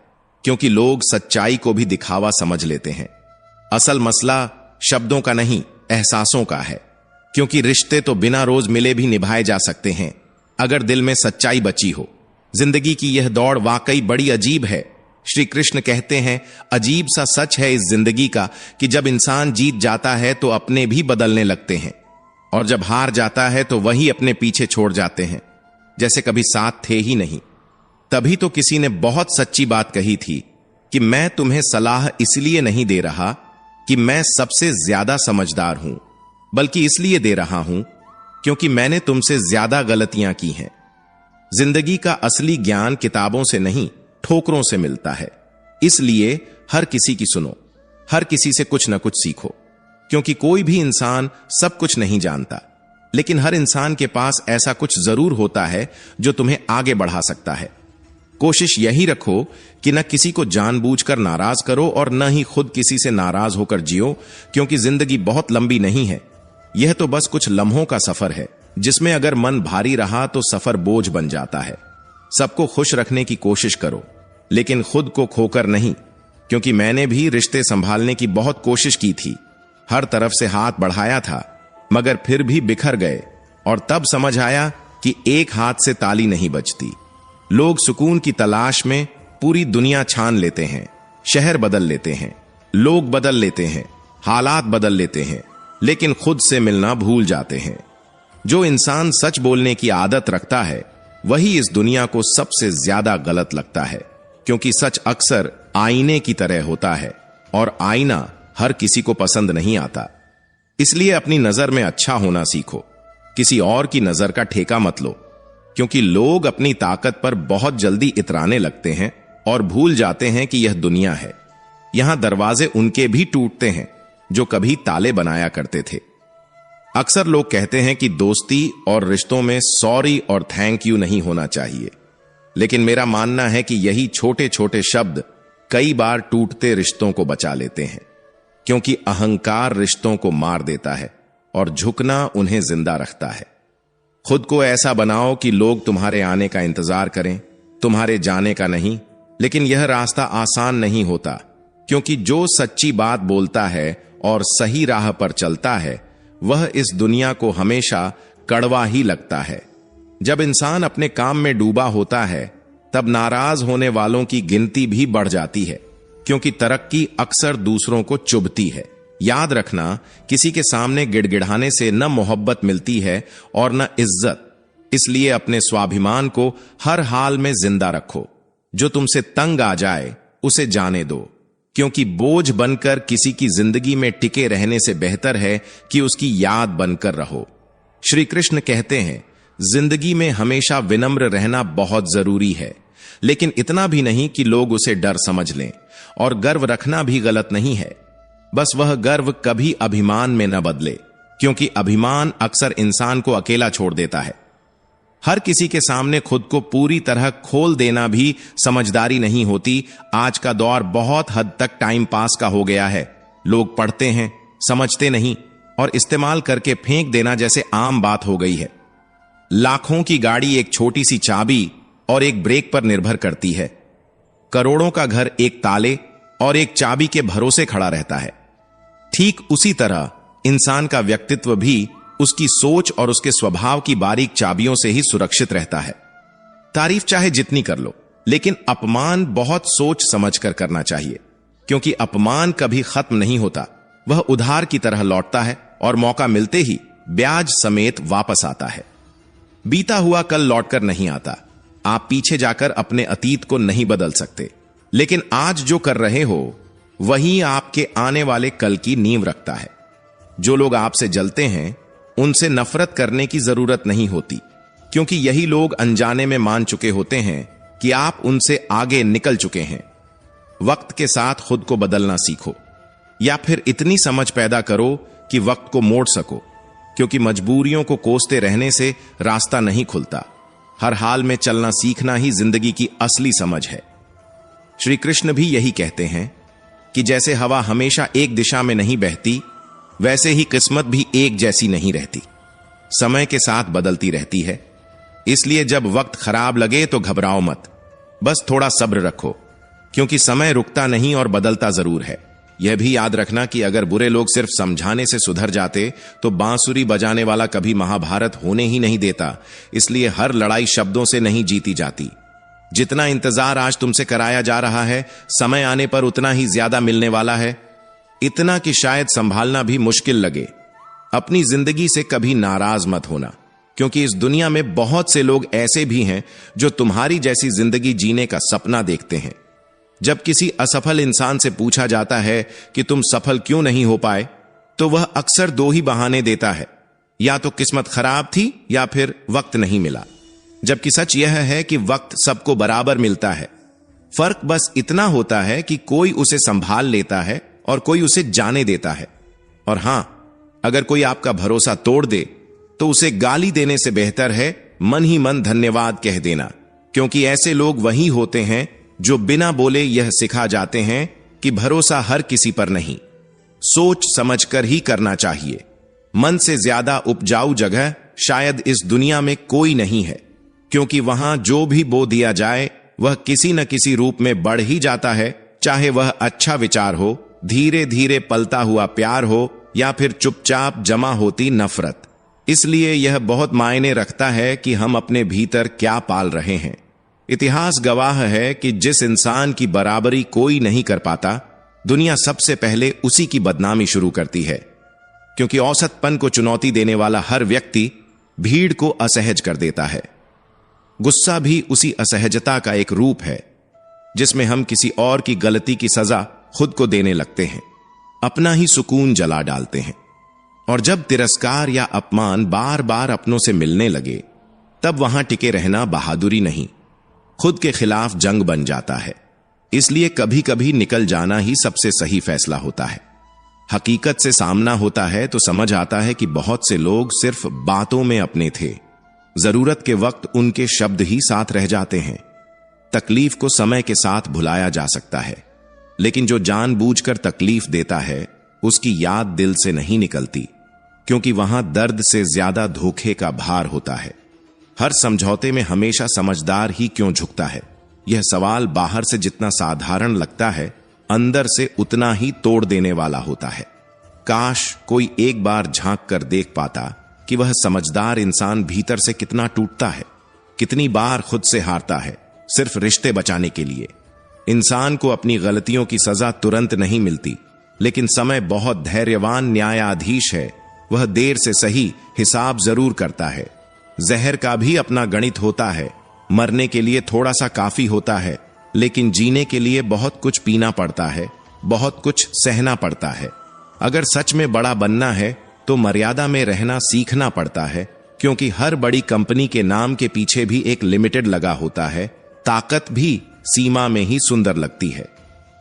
क्योंकि लोग सच्चाई को भी दिखावा समझ लेते हैं। असल मसला शब्दों का नहीं, एहसासों का है, क्योंकि रिश्ते तो बिना रोज मिले भी निभाए जा सकते हैं अगर दिल में सच्चाई बची हो। जिंदगी की यह दौड़ वाकई बड़ी अजीब है। श्री कृष्ण कहते हैं, अजीब सा सच है इस जिंदगी का कि जब इंसान जीत जाता है तो अपने भी बदलने लगते हैं, और जब हार जाता है तो वही अपने पीछे छोड़ जाते हैं, जैसे कभी साथ थे ही नहीं। तभी तो किसी ने बहुत सच्ची बात कही थी कि मैं तुम्हें सलाह इसलिए नहीं दे रहा कि मैं सबसे ज्यादा समझदार हूं, बल्कि इसलिए दे रहा हूं क्योंकि मैंने तुमसे ज्यादा गलतियां की हैं। जिंदगी का असली ज्ञान किताबों से नहीं, ठोकरों से मिलता है। इसलिए हर किसी की सुनो, हर किसी से कुछ न कुछ सीखो, क्योंकि कोई भी इंसान सब कुछ नहीं जानता, लेकिन हर इंसान के पास ऐसा कुछ जरूर होता है जो तुम्हें आगे बढ़ा सकता है। कोशिश यही रखो कि न किसी को जानबूझकर नाराज करो और न ही खुद किसी से नाराज होकर जियो, क्योंकि जिंदगी बहुत लंबी नहीं है। यह तो बस कुछ लम्हों का सफर है, जिसमें अगर मन भारी रहा तो सफर बोझ बन जाता है। सबको खुश रखने की कोशिश करो, लेकिन खुद को खोकर नहीं, क्योंकि मैंने भी रिश्ते संभालने की बहुत कोशिश की थी। हर तरफ से हाथ बढ़ाया था, मगर फिर भी बिखर गए, और तब समझ आया कि एक हाथ से ताली नहीं बजती। लोग सुकून की तलाश में पूरी दुनिया छान लेते हैं, शहर बदल लेते हैं, लोग बदल लेते हैं, हालात बदल लेते हैं, लेकिन खुद से मिलना भूल जाते हैं। जो इंसान सच बोलने की आदत रखता है, वही इस दुनिया को सबसे ज्यादा गलत लगता है, क्योंकि सच अक्सर आईने की तरह होता है, और आईना हर किसी को पसंद नहीं आता। इसलिए अपनी नजर में अच्छा होना सीखो, किसी और की नजर का ठेका मत लो, क्योंकि लोग अपनी ताकत पर बहुत जल्दी इतराने लगते हैं और भूल जाते हैं कि यह दुनिया है। यहां दरवाजे उनके भी टूटते हैं जो कभी ताले बनाया करते थे। अक्सर लोग कहते हैं कि दोस्ती और रिश्तों में सॉरी और थैंक यू नहीं होना चाहिए, लेकिन मेरा मानना है कि यही छोटे छोटे शब्द कई बार टूटते रिश्तों को बचा लेते हैं, क्योंकि अहंकार रिश्तों को मार देता है और झुकना उन्हें जिंदा रखता है। खुद को ऐसा बनाओ कि लोग तुम्हारे आने का इंतजार करें, तुम्हारे जाने का नहीं। लेकिन यह रास्ता आसान नहीं होता, क्योंकि जो सच्ची बात बोलता है और सही राह पर चलता है, वह इस दुनिया को हमेशा कड़वा ही लगता है। जब इंसान अपने काम में डूबा होता है, तब नाराज होने वालों की गिनती भी बढ़ जाती है, क्योंकि तरक्की अक्सर दूसरों को चुभती है। याद रखना, किसी के सामने गिड़गिड़ाने से न मोहब्बत मिलती है और न इज्जत। इसलिए अपने स्वाभिमान को हर हाल में जिंदा रखो। जो तुमसे तंग आ जाए उसे जाने दो, क्योंकि बोझ बनकर किसी की जिंदगी में टिके रहने से बेहतर है कि उसकी याद बनकर रहो। श्री कृष्ण कहते हैं, जिंदगी में हमेशा विनम्र रहना बहुत जरूरी है, लेकिन इतना भी नहीं कि लोग उसे डर समझ लें। और गर्व रखना भी गलत नहीं है, बस वह गर्व कभी अभिमान में न बदले, क्योंकि अभिमान अक्सर इंसान को अकेला छोड़ देता है। हर किसी के सामने खुद को पूरी तरह खोल देना भी समझदारी नहीं होती। आज का दौर बहुत हद तक टाइम पास का हो गया है। लोग पढ़ते हैं, समझते नहीं, और इस्तेमाल करके फेंक देना जैसे आम बात हो गई है। लाखों की गाड़ी एक छोटी सी चाबी और एक ब्रेक पर निर्भर करती है। करोड़ों का घर एक ताले और एक चाबी के भरोसे खड़ा रहता है। ठीक उसी तरह इंसान का व्यक्तित्व भी उसकी सोच और उसके स्वभाव की बारीक चाबियों से ही सुरक्षित रहता है। तारीफ चाहे जितनी कर लो, लेकिन अपमान बहुत सोच समझकर करना चाहिए, क्योंकि अपमान कभी खत्म नहीं होता। वह उधार की तरह लौटता है और मौका मिलते ही ब्याज समेत वापस आता है। बीता हुआ कल लौटकर नहीं आता। आप पीछे जाकर अपने अतीत को नहीं बदल सकते, लेकिन आज जो कर रहे हो वही आपके आने वाले कल की नींव रखता है। जो लोग आपसे जलते हैं, उनसे नफरत करने की जरूरत नहीं होती, क्योंकि यही लोग अनजाने में मान चुके होते हैं कि आप उनसे आगे निकल चुके हैं। वक्त के साथ खुद को बदलना सीखो, या फिर इतनी समझ पैदा करो कि वक्त को मोड़ सको, क्योंकि मजबूरियों को कोसते रहने से रास्ता नहीं खुलता। हर हाल में चलना सीखना ही जिंदगी की असली समझ है। श्री कृष्ण भी यही कहते हैं कि जैसे हवा हमेशा एक दिशा में नहीं बहती, वैसे ही किस्मत भी एक जैसी नहीं रहती, समय के साथ बदलती रहती है। इसलिए जब वक्त खराब लगे तो घबराओ मत, बस थोड़ा सब्र रखो, क्योंकि समय रुकता नहीं और बदलता जरूर है। यह भी याद रखना कि अगर बुरे लोग सिर्फ समझाने से सुधर जाते तो बांसुरी बजाने वाला कभी महाभारत होने ही नहीं देता। इसलिए हर लड़ाई शब्दों से नहीं जीती जाती। जितना इंतजार आज तुमसे कराया जा रहा है, समय आने पर उतना ही ज्यादा मिलने वाला है। इतना कि शायद संभालना भी मुश्किल लगे। अपनी जिंदगी से कभी नाराज मत होना, क्योंकि इस दुनिया में बहुत से लोग ऐसे भी हैं जो तुम्हारी जैसी जिंदगी जीने का सपना देखते हैं। जब किसी असफल इंसान से पूछा जाता है कि तुम सफल क्यों नहीं हो पाए, तो वह अक्सर दो ही बहाने देता है, या तो किस्मत खराब थी या फिर वक्त नहीं मिला। जबकि सच यह है कि वक्त सबको बराबर मिलता है। फर्क बस इतना होता है कि कोई उसे संभाल लेता है और कोई उसे जाने देता है। और हां, अगर कोई आपका भरोसा तोड़ दे तो उसे गाली देने से बेहतर है मन ही मन धन्यवाद कह देना, क्योंकि ऐसे लोग वही होते हैं जो बिना बोले यह सिखा जाते हैं कि भरोसा हर किसी पर नहीं, सोच समझकर ही करना चाहिए। मन से ज्यादा उपजाऊ जगह शायद इस दुनिया में कोई नहीं है, क्योंकि वहां जो भी बो दिया जाए वह किसी न किसी रूप में बढ़ ही जाता है, चाहे वह अच्छा विचार हो, धीरे धीरे पलता हुआ प्यार हो, या फिर चुपचाप जमा होती नफरत। इसलिए यह बहुत मायने रखता है कि हम अपने भीतर क्या पाल रहे हैं। इतिहास गवाह है कि जिस इंसान की बराबरी कोई नहीं कर पाता, दुनिया सबसे पहले उसी की बदनामी शुरू करती है, क्योंकि औसतपन को चुनौती देने वाला हर व्यक्ति भीड़ को असहज कर देता है। गुस्सा भी उसी असहजता का एक रूप है, जिसमें हम किसी और की गलती की सजा खुद को देने लगते हैं, अपना ही सुकून जला डालते हैं। और जब तिरस्कार या अपमान बार बार अपनों से मिलने लगे, तब वहां टिके रहना बहादुरी नहीं, खुद के खिलाफ जंग बन जाता है। इसलिए कभी कभी निकल जाना ही सबसे सही फैसला होता है। हकीकत से सामना होता है तो समझ आता है कि बहुत से लोग सिर्फ बातों में अपने थे, जरूरत के वक्त उनके शब्द ही साथ रह जाते हैं। तकलीफ को समय के साथ भुलाया जा सकता है, लेकिन जो जानबूझकर तकलीफ देता है उसकी याद दिल से नहीं निकलती, क्योंकि वहां दर्द से ज्यादा धोखे का भार होता है। हर समझौते में हमेशा समझदार ही क्यों झुकता है, यह सवाल बाहर से जितना साधारण लगता है, अंदर से उतना ही तोड़ देने वाला होता है। काश कोई एक बार झांक कर देख पाता कि वह समझदार इंसान भीतर से कितना टूटता है, कितनी बार खुद से हारता है सिर्फ रिश्ते बचाने के लिए। इंसान को अपनी गलतियों की सजा तुरंत नहीं मिलती, लेकिन समय बहुत धैर्यवान न्यायाधीश है, वह देर से सही हिसाब जरूर करता है। जहर का भी अपना गणित होता है, मरने के लिए थोड़ा सा काफी होता है, लेकिन जीने के लिए बहुत कुछ पीना पड़ता है, बहुत कुछ सहना पड़ता है। अगर सच में बड़ा बनना है तो मर्यादा में रहना सीखना पड़ता है, क्योंकि हर बड़ी कंपनी के नाम के पीछे भी एक लिमिटेड लगा होता है। ताकत भी सीमा में ही सुंदर लगती है।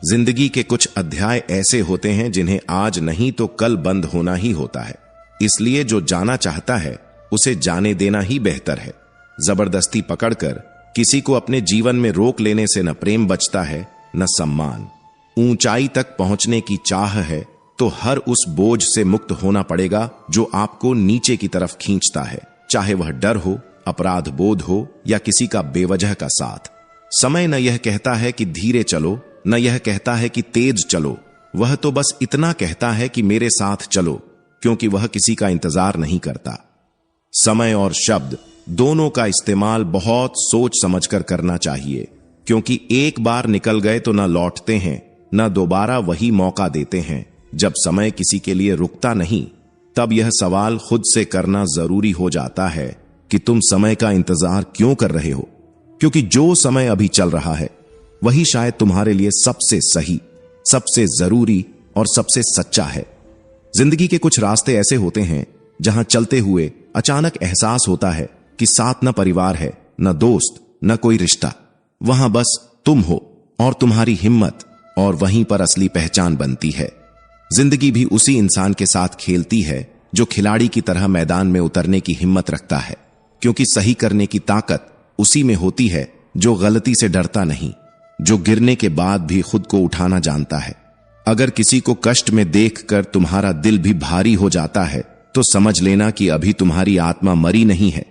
जिंदगी के कुछ अध्याय ऐसे होते हैं जिन्हें आज नहीं तो कल बंद होना ही होता है। इसलिए जो जाना चाहता है उसे जाने देना ही बेहतर है। जबरदस्ती पकड़कर किसी को अपने जीवन में रोक लेने से न प्रेम बचता है न सम्मान। ऊंचाई तक पहुंचने की चाह है तो हर उस बोझ से मुक्त होना पड़ेगा जो आपको नीचे की तरफ खींचता है, चाहे वह डर हो, अपराध बोध हो या किसी का बेवजह का साथ। समय न यह कहता है कि धीरे चलो, न यह कहता है कि तेज चलो, वह तो बस इतना कहता है कि मेरे साथ चलो, क्योंकि वह किसी का इंतजार नहीं करता। समय और शब्द दोनों का इस्तेमाल बहुत सोच समझकर करना चाहिए, क्योंकि एक बार निकल गए तो न लौटते हैं, न दोबारा वही मौका देते हैं। जब समय किसी के लिए रुकता नहीं, तब यह सवाल खुद से करना जरूरी हो जाता है कि तुम समय का इंतजार क्यों कर रहे हो, क्योंकि जो समय अभी चल रहा है वही शायद तुम्हारे लिए सबसे सही, सबसे जरूरी और सबसे सच्चा है। जिंदगी के कुछ रास्ते ऐसे होते हैं जहां चलते हुए अचानक एहसास होता है कि साथ न परिवार है, न दोस्त, न कोई रिश्ता, वहां बस तुम हो और तुम्हारी हिम्मत, और वहीं पर असली पहचान बनती है। जिंदगी भी उसी इंसान के साथ खेलती है जो खिलाड़ी की तरह मैदान में उतरने की हिम्मत रखता है, क्योंकि सही करने की ताकत उसी में होती है जो गलती से डरता नहीं, जो गिरने के बाद भी खुद को उठाना जानता है। अगर किसी को कष्ट में देखकर तुम्हारा दिल भी भारी हो जाता है तो समझ लेना कि अभी तुम्हारी आत्मा मरी नहीं है,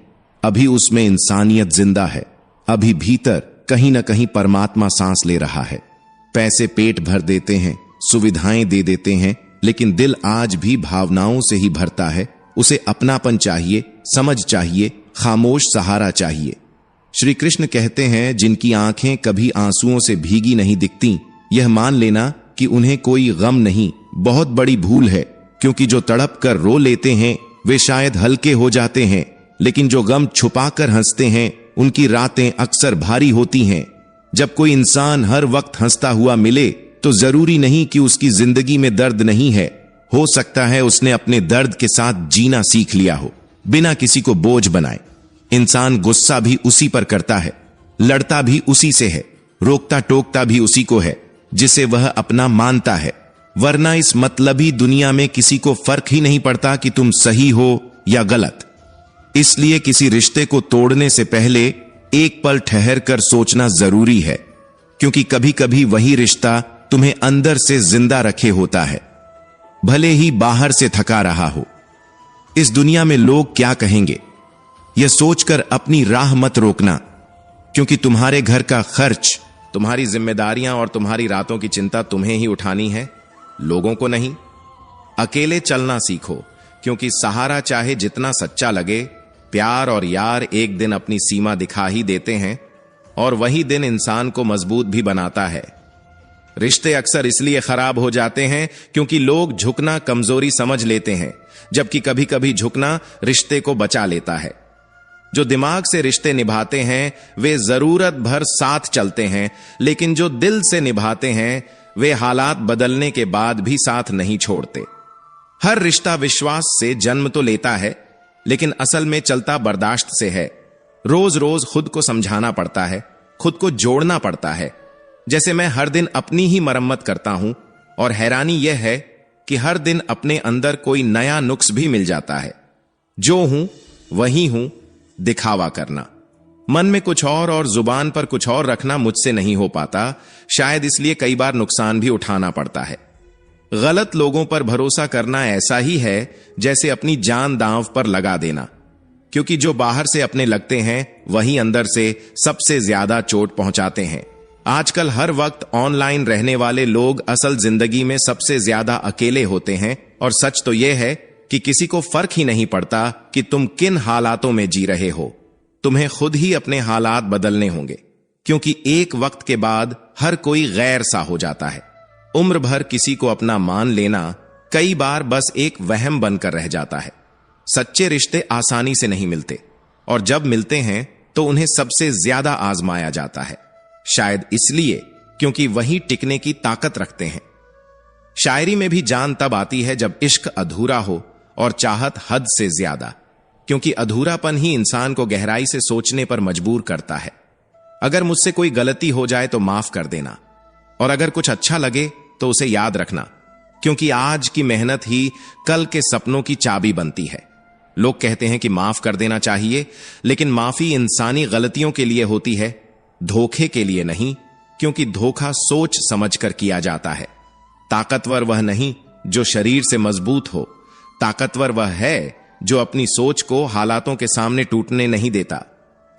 अभी उसमें इंसानियत जिंदा है, अभी भीतर कहीं ना कहीं परमात्मा सांस ले रहा है। पैसे पेट भर देते हैं, सुविधाएं दे देते हैं, लेकिन दिल आज भी भावनाओं से ही भरता है। उसे अपनापन चाहिए, समझ चाहिए, खामोश सहारा चाहिए। श्री कृष्ण कहते हैं, जिनकी आंखें कभी आंसुओं से भीगी नहीं दिखती, यह मान लेना कि उन्हें कोई गम नहीं, बहुत बड़ी भूल है, क्योंकि जो तड़प कर रो लेते हैं वे शायद हल्के हो जाते हैं, लेकिन जो गम छुपाकर हंसते हैं उनकी रातें अक्सर भारी होती हैं। जब कोई इंसान हर वक्त हंसता हुआ मिले तो जरूरी नहीं कि उसकी जिंदगी में दर्द नहीं है। हो सकता है उसने अपने दर्द के साथ जीना सीख लिया हो, बिना किसी को बोझ बनाए। इंसान गुस्सा भी उसी पर करता है, लड़ता भी उसी से है, रोकता टोकता भी उसी को है जिसे वह अपना मानता है। वरना इस मतलबी दुनिया में किसी को फर्क ही नहीं पड़ता कि तुम सही हो या गलत। इसलिए किसी रिश्ते को तोड़ने से पहले एक पल ठहर कर सोचना जरूरी है, क्योंकि कभी कभी वही रिश्ता तुम्हें अंदर से जिंदा रखे होता है, भले ही बाहर से थका रहा हो। इस दुनिया में लोग क्या कहेंगे, यह सोचकर अपनी राह मत रोकना, क्योंकि तुम्हारे घर का खर्च, तुम्हारी जिम्मेदारियां और तुम्हारी रातों की चिंता तुम्हें ही उठानी है, लोगों को नहीं। अकेले चलना सीखो, क्योंकि सहारा चाहे जितना सच्चा लगे, प्यार और यार एक दिन अपनी सीमा दिखा ही देते हैं, और वही दिन इंसान को मजबूत भी बनाता है। रिश्ते अक्सर इसलिए खराब हो जाते हैं क्योंकि लोग झुकना कमजोरी समझ लेते हैं, जबकि कभी कभी झुकना रिश्ते को बचा लेता है। जो दिमाग से रिश्ते निभाते हैं वे जरूरत भर साथ चलते हैं, लेकिन जो दिल से निभाते हैं वे हालात बदलने के बाद भी साथ नहीं छोड़ते। हर रिश्ता विश्वास से जन्म तो लेता है, लेकिन असल में चलता बर्दाश्त से है। रोज रोज खुद को समझाना पड़ता है, खुद को जोड़ना पड़ता है। जैसे मैं हर दिन अपनी ही मरम्मत करता हूं, और हैरानी यह है कि हर दिन अपने अंदर कोई नया नुक्स भी मिल जाता है। जो हूं वही हूं, दिखावा करना, मन में कुछ और जुबान पर कुछ और रखना मुझसे नहीं हो पाता। शायद इसलिए कई बार नुकसान भी उठाना पड़ता है। गलत लोगों पर भरोसा करना ऐसा ही है जैसे अपनी जान दांव पर लगा देना, क्योंकि जो बाहर से अपने लगते हैं वही अंदर से सबसे ज्यादा चोट पहुंचाते हैं। आजकल हर वक्त ऑनलाइन रहने वाले लोग असल जिंदगी में सबसे ज्यादा अकेले होते हैं, और सच तो यह है कि किसी को फर्क ही नहीं पड़ता कि तुम किन हालातों में जी रहे हो। तुम्हें खुद ही अपने हालात बदलने होंगे, क्योंकि एक वक्त के बाद हर कोई गैर सा हो जाता है। उम्र भर किसी को अपना मान लेना कई बार बस एक वहम बनकर रह जाता है। सच्चे रिश्ते आसानी से नहीं मिलते, और जब मिलते हैं तो उन्हें सबसे ज्यादा आजमाया जाता है। शायद इसलिए क्योंकि वही टिकने की ताकत रखते हैं। शायरी में भी जान तब आती है जब इश्क अधूरा हो और चाहत हद से ज्यादा, क्योंकि अधूरापन ही इंसान को गहराई से सोचने पर मजबूर करता है। अगर मुझसे कोई गलती हो जाए तो माफ कर देना, और अगर कुछ अच्छा लगे तो उसे याद रखना, क्योंकि आज की मेहनत ही कल के सपनों की चाबी बनती है। लोग कहते हैं कि माफ कर देना चाहिए, लेकिन माफी इंसानी गलतियों के लिए होती है, धोखे के लिए नहीं, क्योंकि धोखा सोच समझकर किया जाता है। ताकतवर वह नहीं जो शरीर से मजबूत हो, ताकतवर वह है जो अपनी सोच को हालातों के सामने टूटने नहीं देता।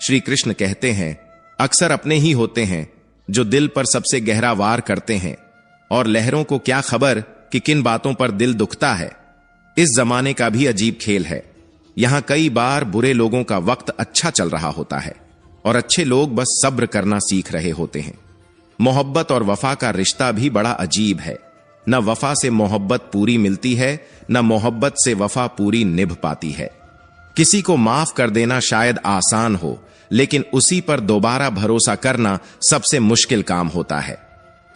श्री कृष्ण कहते हैं, अक्सर अपने ही होते हैं जो दिल पर सबसे गहरा वार करते हैं, और लहरों को क्या खबर कि किन बातों पर दिल दुखता है। इस जमाने का भी अजीब खेल है। यहां कई बार बुरे लोगों का वक्त अच्छा चल रहा होता है, और अच्छे लोग बस सब्र करना सीख रहे होते हैं। मोहब्बत और वफा का रिश्ता भी बड़ा अजीब है। न वफा से मोहब्बत पूरी मिलती है, न मोहब्बत से वफा पूरी निभ पाती है। किसी को माफ कर देना शायद आसान हो, लेकिन उसी पर दोबारा भरोसा करना सबसे मुश्किल काम होता है।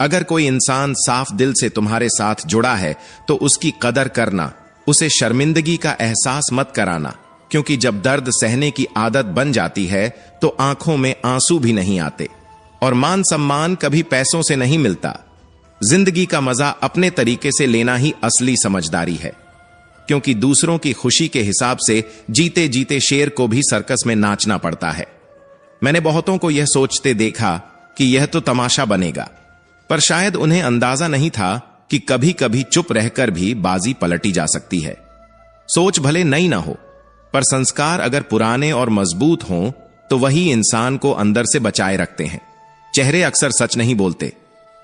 अगर कोई इंसान साफ दिल से तुम्हारे साथ जुड़ा है तो उसकी कदर करना, उसे शर्मिंदगी का एहसास मत कराना, क्योंकि जब दर्द सहने की आदत बन जाती है तो आंखों में आंसू भी नहीं आते। और मान सम्मान कभी पैसों से नहीं मिलता। जिंदगी का मजा अपने तरीके से लेना ही असली समझदारी है, क्योंकि दूसरों की खुशी के हिसाब से जीते जीते शेर को भी सर्कस में नाचना पड़ता है। मैंने बहुतों को यह सोचते देखा कि यह तो तमाशा बनेगा, पर शायद उन्हें अंदाजा नहीं था कि कभी कभी चुप रहकर भी बाजी पलटी जा सकती है। सोच भले नई ना हो, पर संस्कार अगर पुराने और मजबूत हों तो वही इंसान को अंदर से बचाए रखते हैं। चेहरे अक्सर सच नहीं बोलते,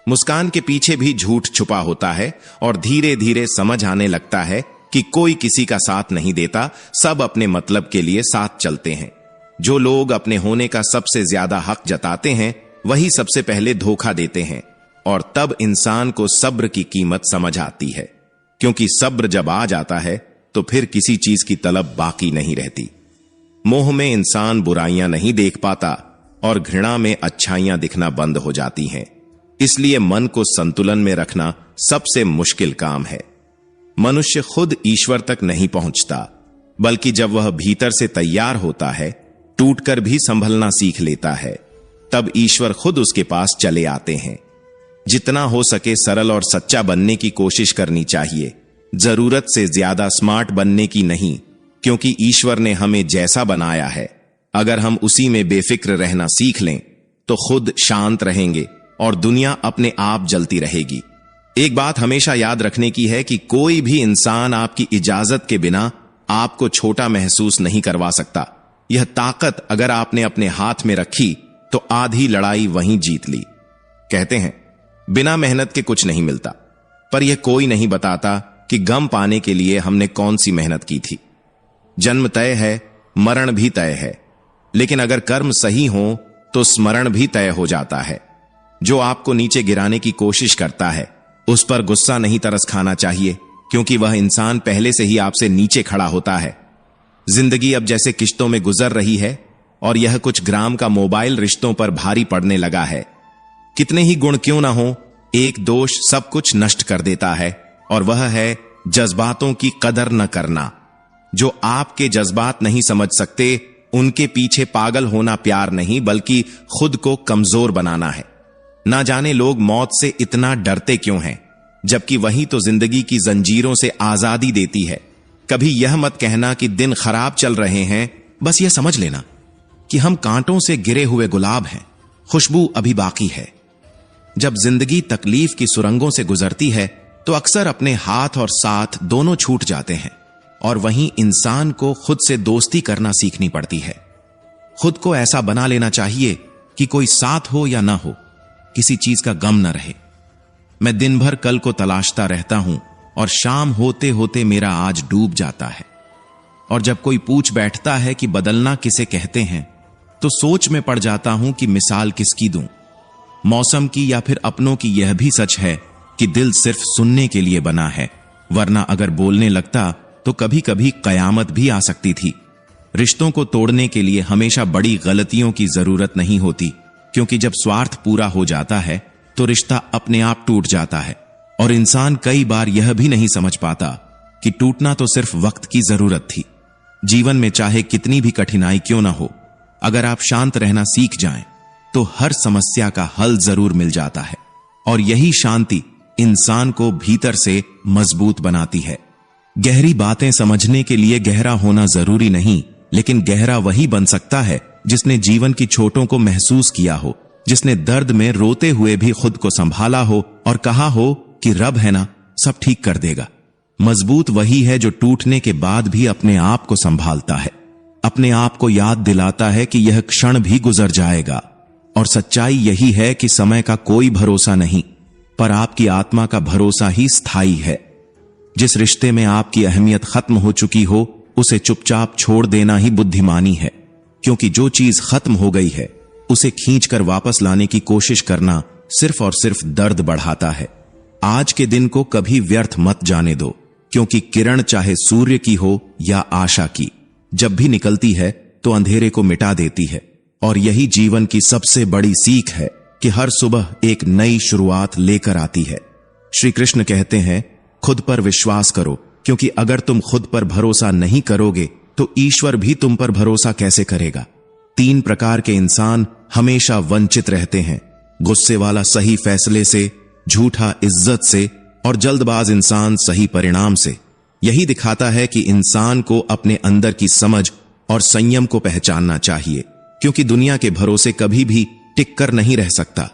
मुस्कान के पीछे भी झूठ छुपा होता है, और धीरे धीरे समझ आने लगता है कि कोई किसी का साथ नहीं देता, सब अपने मतलब के लिए साथ चलते हैं। जो लोग अपने होने का सबसे ज्यादा हक जताते हैं वही सबसे पहले धोखा देते हैं, और तब इंसान को सब्र की कीमत समझ आती है, क्योंकि सब्र जब आ जाता है तो फिर किसी चीज की तलब बाकी नहीं रहती। मोह में इंसान बुराइयां नहीं देख पाता, और घृणा में अच्छाइयां दिखना बंद हो जाती हैं। इसलिए मन को संतुलन में रखना सबसे मुश्किल काम है। मनुष्य खुद ईश्वर तक नहीं पहुंचता, बल्कि जब वह भीतर से तैयार होता है, टूटकर भी संभलना सीख लेता है, तब ईश्वर खुद उसके पास चले आते हैं। जितना हो सके सरल और सच्चा बनने की कोशिश करनी चाहिए, जरूरत से ज्यादा स्मार्ट बनने की नहीं, क्योंकि ईश्वर ने हमें जैसा बनाया है, अगर हम उसी में बेफिक्र रहना सीख लें तो खुद शांत रहेंगे और दुनिया अपने आप जलती रहेगी। एक बात हमेशा याद रखने की है कि कोई भी इंसान आपकी इजाजत के बिना आपको छोटा महसूस नहीं करवा सकता। यह ताकत अगर आपने अपने हाथ में रखी तो आधी लड़ाई वहीं जीत ली। कहते हैं बिना मेहनत के कुछ नहीं मिलता, पर यह कोई नहीं बताता कि गम पाने के लिए हमने कौन सी मेहनत की थी। जन्म तय है, मरण भी तय है, लेकिन अगर कर्म सही हो तो स्मरण भी तय हो जाता है। जो आपको नीचे गिराने की कोशिश करता है, उस पर गुस्सा नहीं तरस खाना चाहिए, क्योंकि वह इंसान पहले से ही आपसे नीचे खड़ा होता है। जिंदगी अब जैसे किश्तों में गुजर रही है और यह कुछ ग्राम का मोबाइल रिश्तों पर भारी पड़ने लगा है। कितने ही गुण क्यों ना हो, एक दोष सब कुछ नष्ट कर देता है, और वह है जज्बातों की कदर न करना। जो आपके जज्बात नहीं समझ सकते, उनके पीछे पागल होना प्यार नहीं, बल्कि खुद को कमजोर बनाना है। ना जाने लोग मौत से इतना डरते क्यों हैं, जबकि वही तो जिंदगी की जंजीरों से आजादी देती है। कभी यह मत कहना कि दिन खराब चल रहे हैं, बस यह समझ लेना कि हम कांटों से गिरे हुए गुलाब हैं, खुशबू अभी बाकी है। जब जिंदगी तकलीफ की सुरंगों से गुजरती है तो अक्सर अपने हाथ और साथ दोनों छूट जाते हैं, और वहीं इंसान को खुद से दोस्ती करना सीखनी पड़ती है। खुद को ऐसा बना लेना चाहिए कि कोई साथ हो या ना हो, किसी चीज का गम न रहे। मैं दिन भर कल को तलाशता रहता हूं और शाम होते होते मेरा आज डूब जाता है। और जब कोई पूछ बैठता है कि बदलना किसे कहते हैं, तो सोच में पड़ जाता हूं कि मिसाल किसकी दूं, मौसम की या फिर अपनों की। यह भी सच है कि दिल सिर्फ सुनने के लिए बना है, वरना अगर बोलने लगता तो कभी कभी कयामत भी आ सकती थी। रिश्तों को तोड़ने के लिए हमेशा बड़ी गलतियों की जरूरत नहीं होती, क्योंकि जब स्वार्थ पूरा हो जाता है तो रिश्ता अपने आप टूट जाता है। और इंसान कई बार यह भी नहीं समझ पाता कि टूटना तो सिर्फ वक्त की जरूरत थी। जीवन में चाहे कितनी भी कठिनाई क्यों ना हो, अगर आप शांत रहना सीख जाएं तो हर समस्या का हल जरूर मिल जाता है। और यही शांति इंसान को भीतर से मजबूत बनाती है। गहरी बातें समझने के लिए गहरा होना जरूरी नहीं, लेकिन गहरा वही बन सकता है जिसने जीवन की चोटों को महसूस किया हो, जिसने दर्द में रोते हुए भी खुद को संभाला हो और कहा हो कि रब है ना, सब ठीक कर देगा। मजबूत वही है जो टूटने के बाद भी अपने आप को संभालता है, अपने आप को याद दिलाता है कि यह क्षण भी गुजर जाएगा। और सच्चाई यही है कि समय का कोई भरोसा नहीं, पर आपकी आत्मा का भरोसा ही स्थायी है। जिस रिश्ते में आपकी अहमियत खत्म हो चुकी हो, उसे चुपचाप छोड़ देना ही बुद्धिमानी है, क्योंकि जो चीज खत्म हो गई है उसे खींचकर वापस लाने की कोशिश करना सिर्फ और सिर्फ दर्द बढ़ाता है। आज के दिन को कभी व्यर्थ मत जाने दो, क्योंकि किरण चाहे सूर्य की हो या आशा की, जब भी निकलती है तो अंधेरे को मिटा देती है। और यही जीवन की सबसे बड़ी सीख है कि हर सुबह एक नई शुरुआत लेकर आती है। श्री कृष्ण कहते हैं, खुद पर विश्वास करो, क्योंकि अगर तुम खुद पर भरोसा नहीं करोगे तो ईश्वर भी तुम पर भरोसा कैसे करेगा। 3 प्रकार के इंसान हमेशा वंचित रहते हैं, गुस्से वाला सही फैसले से, झूठा इज्जत से, और जल्दबाज इंसान सही परिणाम से। यही दिखाता है कि इंसान को अपने अंदर की समझ और संयम को पहचानना चाहिए, क्योंकि दुनिया के भरोसे कभी भी टिक कर नहीं रह सकता।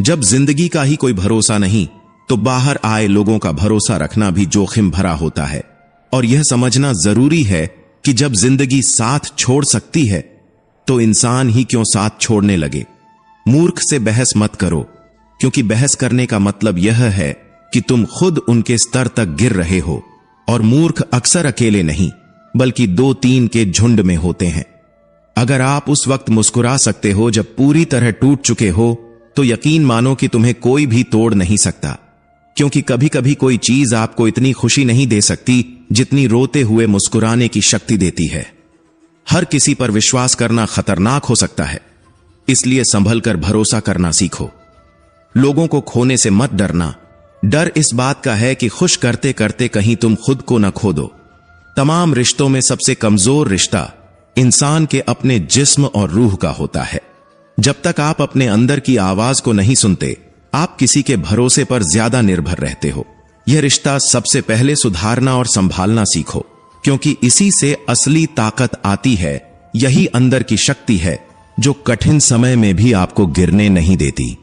जब जिंदगी का ही कोई भरोसा नहीं, तो बाहर आए लोगों का भरोसा रखना भी जोखिम भरा होता है। और यह समझना जरूरी है कि जब जिंदगी साथ छोड़ सकती है तो इंसान ही क्यों साथ छोड़ने लगे। मूर्ख से बहस मत करो, क्योंकि बहस करने का मतलब यह है कि तुम खुद उनके स्तर तक गिर रहे हो। और मूर्ख अक्सर अकेले नहीं, बल्कि 2-3 के झुंड में होते हैं। अगर आप उस वक्त मुस्कुरा सकते हो जब पूरी तरह टूट चुके हो, तो यकीन मानो कि तुम्हें कोई भी तोड़ नहीं सकता, क्योंकि कभी कभी कोई चीज आपको इतनी खुशी नहीं दे सकती जितनी रोते हुए मुस्कुराने की शक्ति देती है। हर किसी पर विश्वास करना खतरनाक हो सकता है, इसलिए संभल कर भरोसा करना सीखो। लोगों को खोने से मत डरना। डर इस बात का है कि खुश करते करते कहीं तुम खुद को न खो दो। तमाम रिश्तों में सबसे कमजोर रिश्ता इंसान के अपने जिस्म और रूह का होता है। जब तक आप अपने अंदर की आवाज को नहीं सुनते, आप किसी के भरोसे पर ज्यादा निर्भर रहते हो। यह रिश्ता सबसे पहले सुधारना और संभालना सीखो, क्योंकि इसी से असली ताकत आती है। यही अंदर की शक्ति है जो कठिन समय में भी आपको गिरने नहीं देती।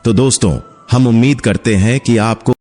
तो दोस्तों, हम उम्मीद करते हैं कि आपको